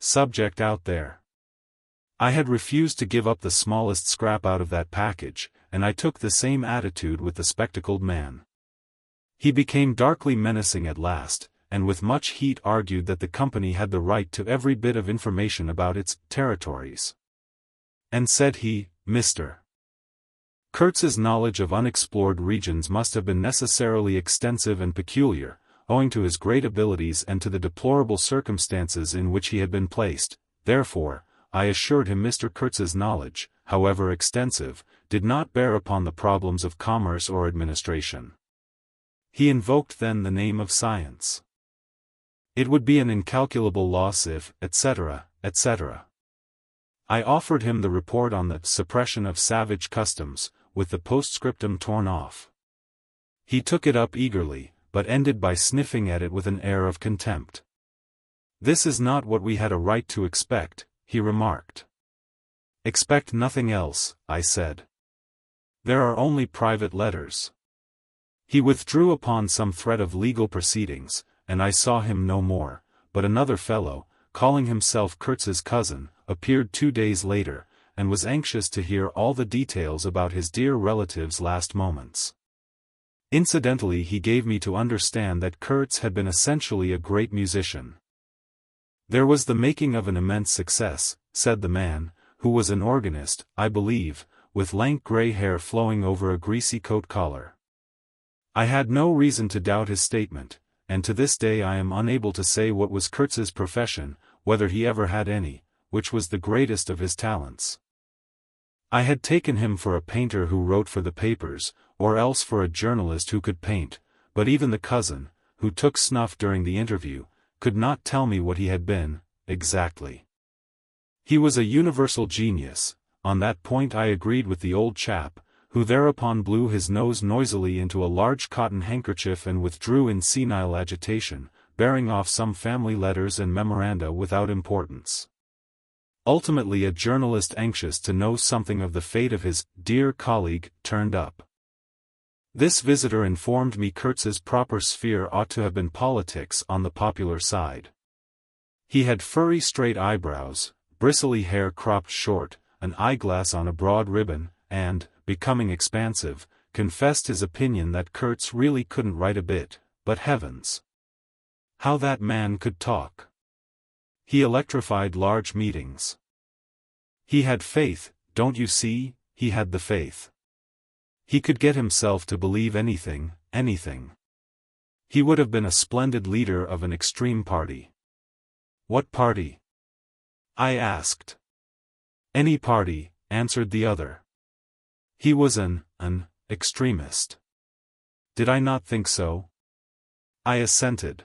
subject out there. I had refused to give up the smallest scrap out of that package, and I took the same attitude with the spectacled man. He became darkly menacing at last, and with much heat argued that the company had the right to every bit of information about its territories. And said he, Mr. Kurtz's knowledge of unexplored regions must have been necessarily extensive and peculiar, owing to his great abilities and to the deplorable circumstances in which he had been placed. Therefore, I assured him Mr. Kurtz's knowledge, however extensive, did not bear upon the problems of commerce or administration. He invoked then the name of science. It would be an incalculable loss if, etc., etc. I offered him the report on the suppression of savage customs, with the postscriptum torn off. He took it up eagerly, but ended by sniffing at it with an air of contempt. "This is not what we had a right to expect," he remarked. "Expect nothing else," I said. "There are only private letters." He withdrew upon some threat of legal proceedings, and I saw him no more, but another fellow, calling himself Kurtz's cousin, appeared 2 days later, and was anxious to hear all the details about his dear relative's last moments. Incidentally he gave me to understand that Kurtz had been essentially a great musician. "There was the making of an immense success," said the man, who was an organist, I believe, with lank grey hair flowing over a greasy coat collar. I had no reason to doubt his statement, and to this day I am unable to say what was Kurtz's profession, whether he ever had any, which was the greatest of his talents. I had taken him for a painter who wrote for the papers, or else for a journalist who could paint, but even the cousin, who took snuff during the interview, could not tell me what he had been, exactly. He was a universal genius. On that point I agreed with the old chap, who thereupon blew his nose noisily into a large cotton handkerchief and withdrew in senile agitation, bearing off some family letters and memoranda without importance. Ultimately a journalist anxious to know something of the fate of his dear colleague turned up. This visitor informed me Kurtz's proper sphere ought to have been politics on the popular side. He had furry straight eyebrows, bristly hair cropped short, an eyeglass on a broad ribbon, and, becoming expansive, confessed his opinion that Kurtz really couldn't write a bit, but heavens! How that man could talk! He electrified large meetings. He had faith, don't you see, he had the faith. He could get himself to believe anything, anything. He would have been a splendid leader of an extreme party. "What party?" I asked. "Any party," answered the other. He was an extremist. Did I not think so? I assented.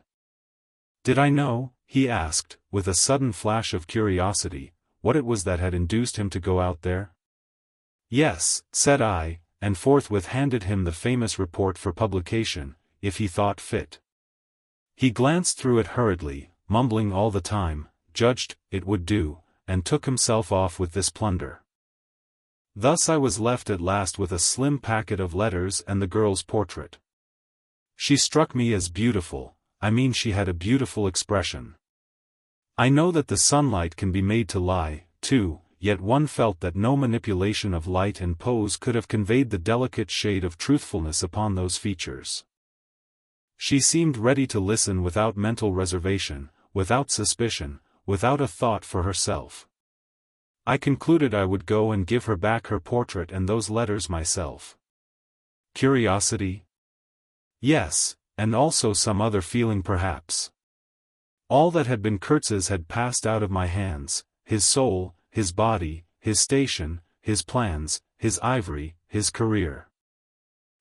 Did I know, he asked, with a sudden flash of curiosity, what it was that had induced him to go out there? Yes, said I, and forthwith handed him the famous report for publication, if he thought fit. He glanced through it hurriedly, mumbling all the time, judged it would do, and took himself off with this plunder. Thus I was left at last with a slim packet of letters and the girl's portrait. She struck me as beautiful, I mean she had a beautiful expression. I know that the sunlight can be made to lie, too, yet one felt that no manipulation of light and pose could have conveyed the delicate shade of truthfulness upon those features. She seemed ready to listen without mental reservation, without suspicion, without a thought for herself. I concluded I would go and give her back her portrait and those letters myself. Curiosity? Yes, and also some other feeling perhaps. All that had been Kurtz's had passed out of my hands, his soul, his body, his station, his plans, his ivory, his career.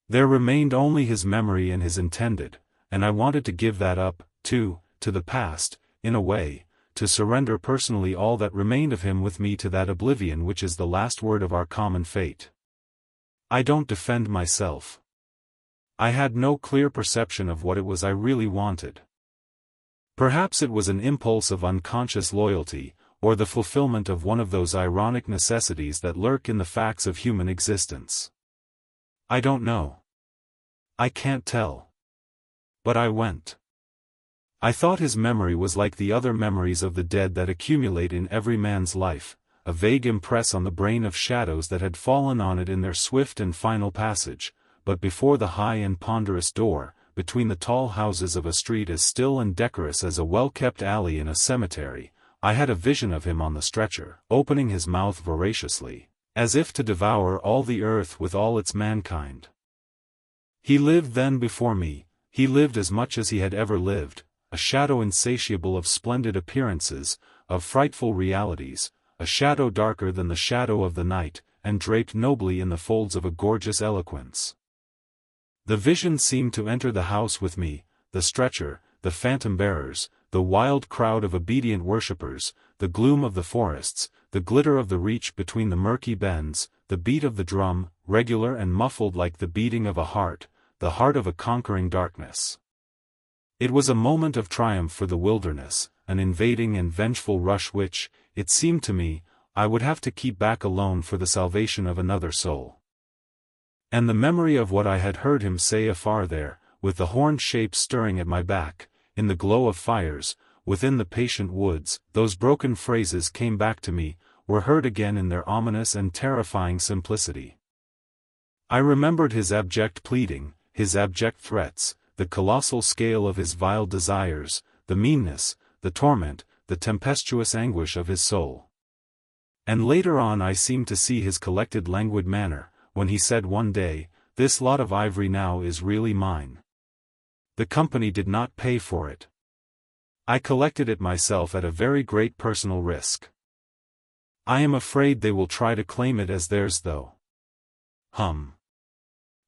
There remained only his memory and his intended, and I wanted to give that up, too, to the past, in a way, to surrender personally all that remained of him with me to that oblivion which is the last word of our common fate. I don't defend myself. I had no clear perception of what it was I really wanted. Perhaps it was an impulse of unconscious loyalty, or the fulfillment of one of those ironic necessities that lurk in the facts of human existence. I don't know. I can't tell. But I went. I thought his memory was like the other memories of the dead that accumulate in every man's life, a vague impress on the brain of shadows that had fallen on it in their swift and final passage, but before the high and ponderous door, between the tall houses of a street as still and decorous as a well-kept alley in a cemetery, I had a vision of him on the stretcher, opening his mouth voraciously, as if to devour all the earth with all its mankind. He lived then before me, he lived as much as he had ever lived, a shadow insatiable of splendid appearances, of frightful realities, a shadow darker than the shadow of the night, and draped nobly in the folds of a gorgeous eloquence. The vision seemed to enter the house with me, the stretcher, the phantom-bearers, the wild crowd of obedient worshippers, the gloom of the forests, the glitter of the reach between the murky bends, the beat of the drum, regular and muffled like the beating of a heart, the heart of a conquering darkness. It was a moment of triumph for the wilderness, an invading and vengeful rush which, it seemed to me, I would have to keep back alone for the salvation of another soul. And the memory of what I had heard him say afar there, with the horned shapes stirring at my back, in the glow of fires, within the patient woods, those broken phrases came back to me, were heard again in their ominous and terrifying simplicity. I remembered his abject pleading, his abject threats, the colossal scale of his vile desires, the meanness, the torment, the tempestuous anguish of his soul. And later on I seemed to see his collected languid manner, when he said one day, "This lot of ivory now is really mine. The company did not pay for it. I collected it myself at a very great personal risk. I am afraid they will try to claim it as theirs though.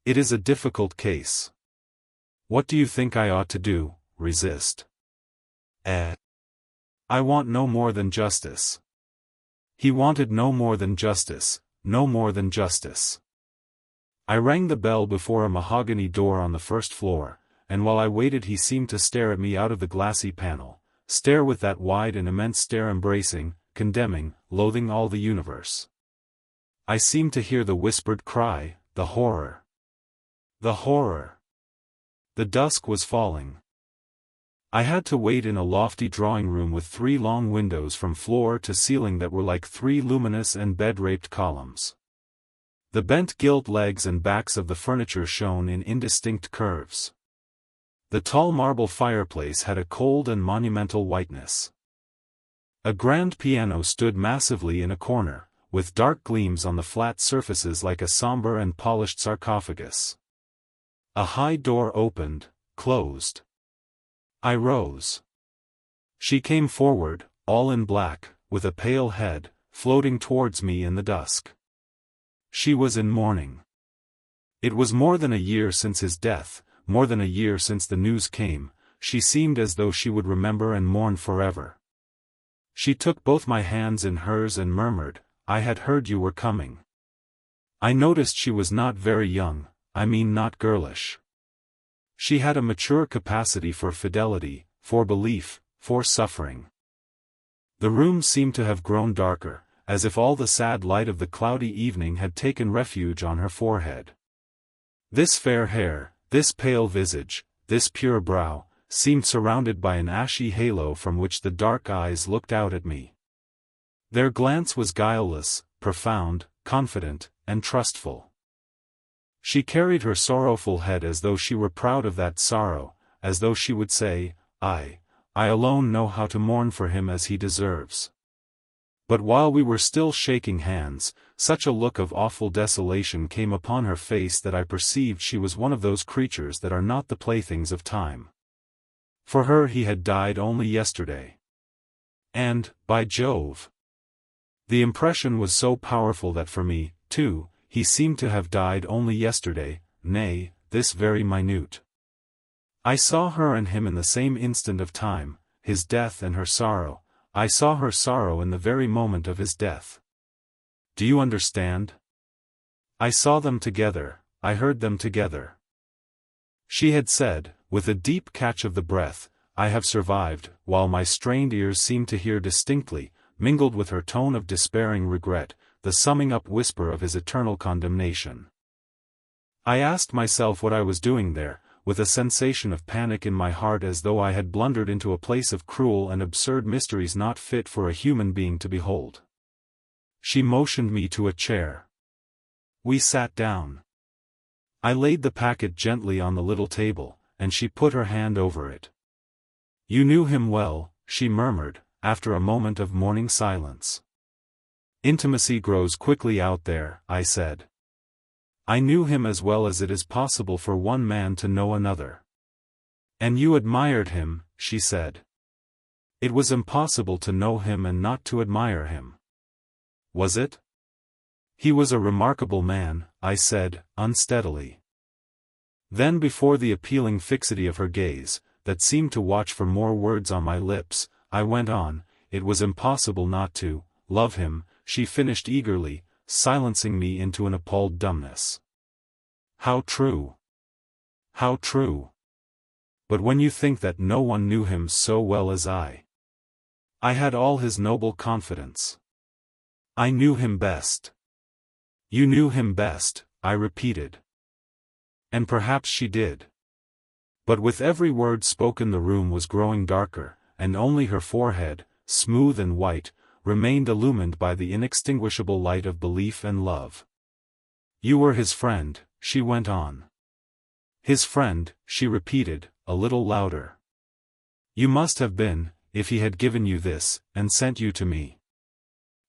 It is a difficult case. What do you think I ought to do? Resist? I want no more than justice." He wanted no more than justice, no more than justice. I rang the bell before a mahogany door on the first floor, and while I waited he seemed to stare at me out of the glassy panel, stare with that wide and immense stare embracing, condemning, loathing all the universe. I seemed to hear the whispered cry, "The horror! The horror!" The dusk was falling. I had to wait in a lofty drawing room with 3 long windows from floor to ceiling that were like 3 luminous and bed-raped columns. The bent gilt legs and backs of the furniture shone in indistinct curves. The tall marble fireplace had a cold and monumental whiteness. A grand piano stood massively in a corner, with dark gleams on the flat surfaces like a somber and polished sarcophagus. A high door opened, closed. I rose. She came forward, all in black, with a pale head, floating towards me in the dusk. She was in mourning. It was more than a year since his death, more than a year since the news came. She seemed as though she would remember and mourn forever. She took both my hands in hers and murmured, "I had heard you were coming." I noticed she was not very young, I mean not girlish. She had a mature capacity for fidelity, for belief, for suffering. The room seemed to have grown darker, as if all the sad light of the cloudy evening had taken refuge on her forehead. This fair hair, this pale visage, this pure brow, seemed surrounded by an ashy halo from which the dark eyes looked out at me. Their glance was guileless, profound, confident, and trustful. She carried her sorrowful head as though she were proud of that sorrow, as though she would say, I alone know how to mourn for him as he deserves." But while we were still shaking hands, such a look of awful desolation came upon her face that I perceived she was one of those creatures that are not the playthings of time. For her he had died only yesterday. And, by Jove! The impression was so powerful that for me, too, he seemed to have died only yesterday, nay, this very minute. I saw her and him in the same instant of time, his death and her sorrow. I saw her sorrow in the very moment of his death. Do you understand? I saw them together, I heard them together. She had said, with a deep catch of the breath, "I have survived," while my strained ears seemed to hear distinctly, mingled with her tone of despairing regret, the summing up whisper of his eternal condemnation. I asked myself what I was doing there, with a sensation of panic in my heart as though I had blundered into a place of cruel and absurd mysteries not fit for a human being to behold. She motioned me to a chair. We sat down. I laid the packet gently on the little table, and she put her hand over it. "You knew him well," she murmured, after a moment of mourning silence. "Intimacy grows quickly out there," I said. "I knew him as well as it is possible for one man to know another." "And you admired him," she said. "It was impossible to know him and not to admire him." "Was it?" "He was a remarkable man," I said, unsteadily. Then before the appealing fixity of her gaze, that seemed to watch for more words on my lips, I went on, "It was impossible not to love him," she finished eagerly, silencing me into an appalled dumbness. "How true! How true! But when you think that no one knew him so well as I had all his noble confidence. I knew him best." "You knew him best," I repeated. And perhaps she did. But with every word spoken the room was growing darker, and only her forehead, smooth and white, remained illumined by the inextinguishable light of belief and love. "You were his friend," she went on. "His friend," she repeated, a little louder. "You must have been, if he had given you this, and sent you to me.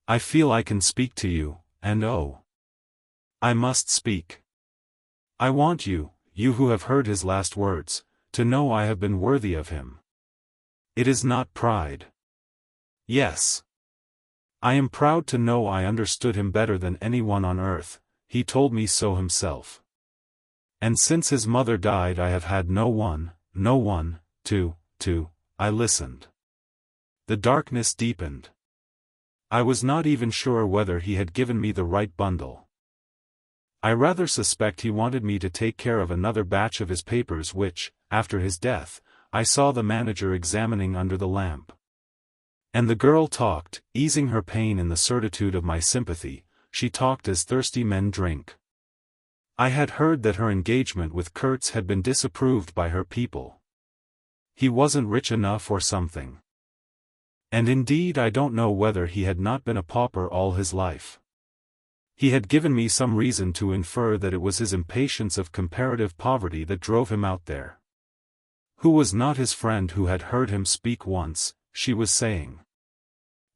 I feel I can speak to you, and oh, I must speak. I want you, you who have heard his last words, to know I have been worthy of him. It is not pride. Yes. I am proud to know I understood him better than anyone on earth, he told me so himself. And since his mother died I have had no one, I listened. The darkness deepened. I was not even sure whether he had given me the right bundle. I rather suspect he wanted me to take care of another batch of his papers which, after his death, I saw the manager examining under the lamp. And the girl talked, easing her pain in the certitude of my sympathy, she talked as thirsty men drink. I had heard that her engagement with Kurtz had been disapproved by her people. He wasn't rich enough or something. And indeed I don't know whether he had not been a pauper all his life. He had given me some reason to infer that it was his impatience of comparative poverty that drove him out there. Who was not his friend who had heard him speak once, she was saying.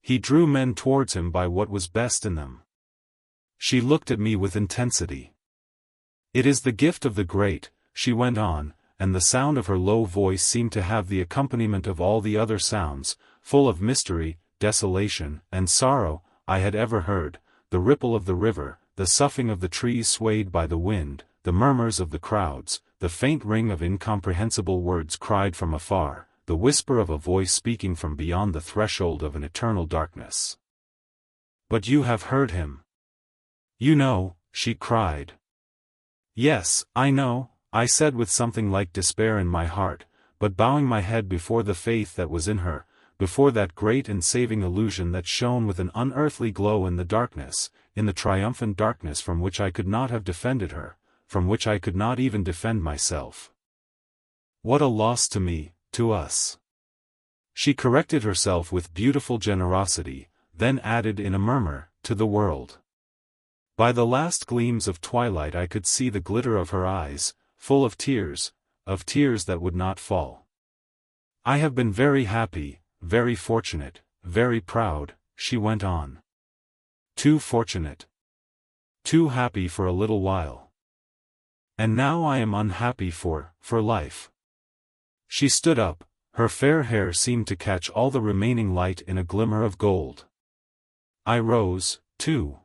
He drew men towards him by what was best in them. She looked at me with intensity. "It is the gift of the great," she went on, and the sound of her low voice seemed to have the accompaniment of all the other sounds, full of mystery, desolation, and sorrow, I had ever heard, the ripple of the river, the soughing of the trees swayed by the wind, the murmurs of the crowds, the faint ring of incomprehensible words cried from afar, the whisper of a voice speaking from beyond the threshold of an eternal darkness. "But you have heard him. You know," she cried. "Yes, I know," I said with something like despair in my heart, but bowing my head before the faith that was in her, before that great and saving illusion that shone with an unearthly glow in the darkness, in the triumphant darkness from which I could not have defended her, from which I could not even defend myself. What a loss to me, to us. She corrected herself with beautiful generosity, then added in a murmur, to the world. By the last gleams of twilight I could see the glitter of her eyes, full of tears that would not fall. "I have been very happy, very fortunate, very proud," she went on. "Too fortunate. Too happy for a little while. And now I am unhappy for life." She stood up, her fair hair seemed to catch all the remaining light in a glimmer of gold. I rose, too.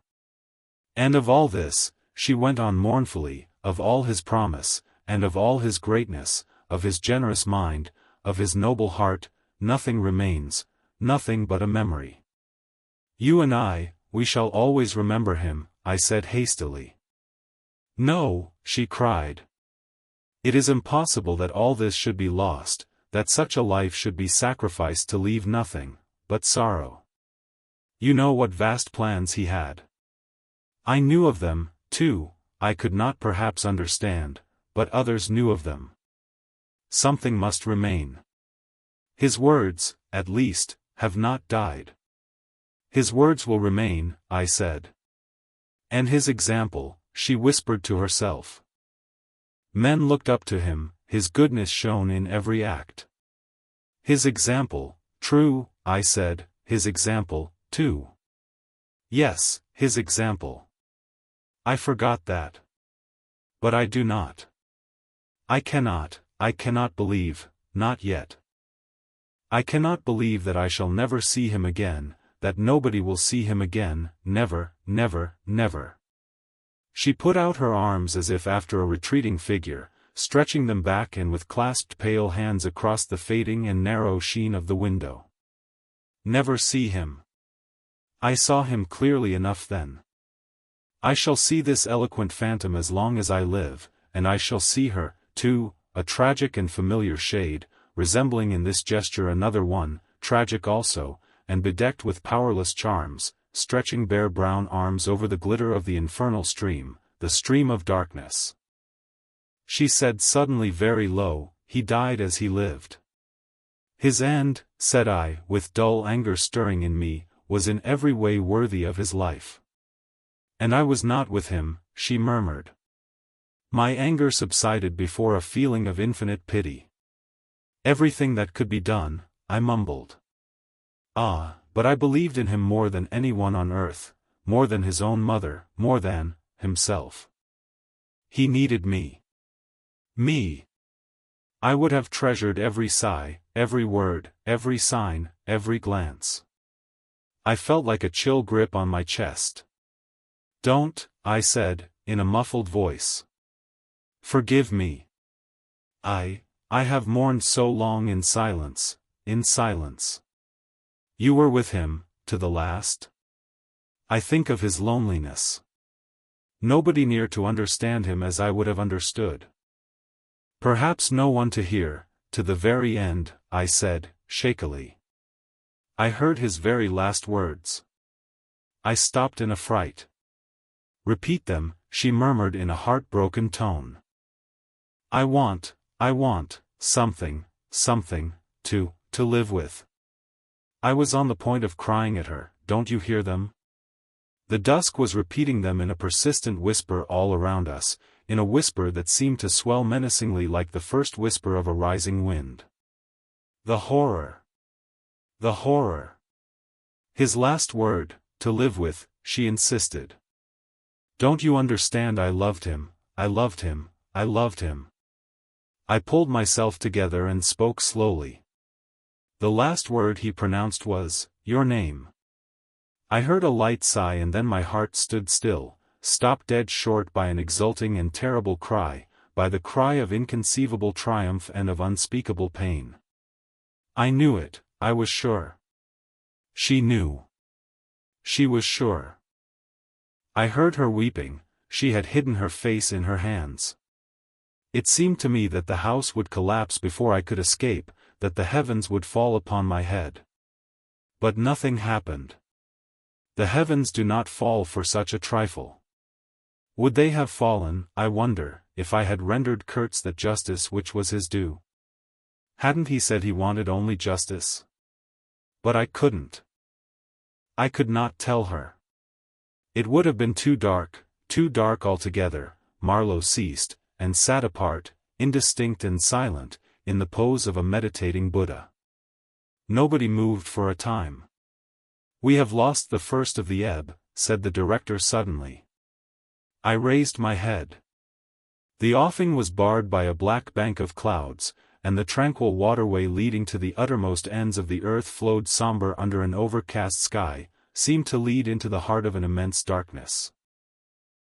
"And of all this," she went on mournfully, "of all his promise, and of all his greatness, of his generous mind, of his noble heart, nothing remains, nothing but a memory. You and I, we shall always remember him," I said hastily. "No," she cried. "It is impossible that all this should be lost, that such a life should be sacrificed to leave nothing but sorrow. You know what vast plans he had. I knew of them, too, I could not perhaps understand, but others knew of them. something must remain. His words, at least, have not died. His words will remain, I said. And his example, she whispered to herself. Men looked up to him, his goodness shone in every act. His example, true, I said, his example, too. Yes, his example. I forgot that. But I do not. I cannot believe, not yet. I cannot believe that I shall never see him again, that nobody will see him again, never, never, never. She put out her arms as if after a retreating figure, stretching them back and with clasped pale hands across the fading and narrow sheen of the window. Never see him. I saw him clearly enough then. I shall see this eloquent phantom as long as I live, and I shall see her, too, a tragic and familiar shade, resembling in this gesture another one, tragic also, and bedecked with powerless charms, stretching bare brown arms over the glitter of the infernal stream, the stream of darkness. She said suddenly very low, he died as he lived. His end, said I, with dull anger stirring in me, was in every way worthy of his life. And I was not with him, she murmured. My anger subsided before a feeling of infinite pity. Everything that could be done, I mumbled. Ah, but I believed in him more than anyone on earth, more than his own mother, more than himself. He needed me. Me. I would have treasured every sigh, every word, every sign, every glance. I felt like a chill grip on my chest. Don't, I said, in a muffled voice. Forgive me. I have mourned so long in silence, in silence. You were with him, to the last? I think of his loneliness. Nobody near to understand him as I would have understood. Perhaps no one to hear, to the very end, I said, shakily. I heard his very last words. I stopped in affright. Repeat them, she murmured in a heartbroken tone. I want, something, to live with. I was on the point of crying at her, don't you hear them? The dusk was repeating them in a persistent whisper all around us, in a whisper that seemed to swell menacingly like the first whisper of a rising wind. The horror. The horror. His last word, to live with, she insisted. Don't you understand? I loved him, I loved him, I loved him. I pulled myself together and spoke slowly. The last word he pronounced was, your name. I heard a light sigh and then my heart stood still, stopped dead short by an exulting and terrible cry, by the cry of inconceivable triumph and of unspeakable pain. I knew it, I was sure. She knew. She was sure. I heard her weeping, she had hidden her face in her hands. It seemed to me that the house would collapse before I could escape, that the heavens would fall upon my head. But nothing happened. The heavens do not fall for such a trifle. Would they have fallen, I wonder, if I had rendered Kurtz that justice which was his due? Hadn't he said he wanted only justice? But I couldn't. I could not tell her. It would have been too dark altogether. Marlowe ceased, and sat apart, indistinct and silent, in the pose of a meditating Buddha. Nobody moved for a time. We have lost the first of the ebb, said the director suddenly. I raised my head. The offing was barred by a black bank of clouds, and the tranquil waterway leading to the uttermost ends of the earth flowed somber under an overcast sky, seemed to lead into the heart of an immense darkness.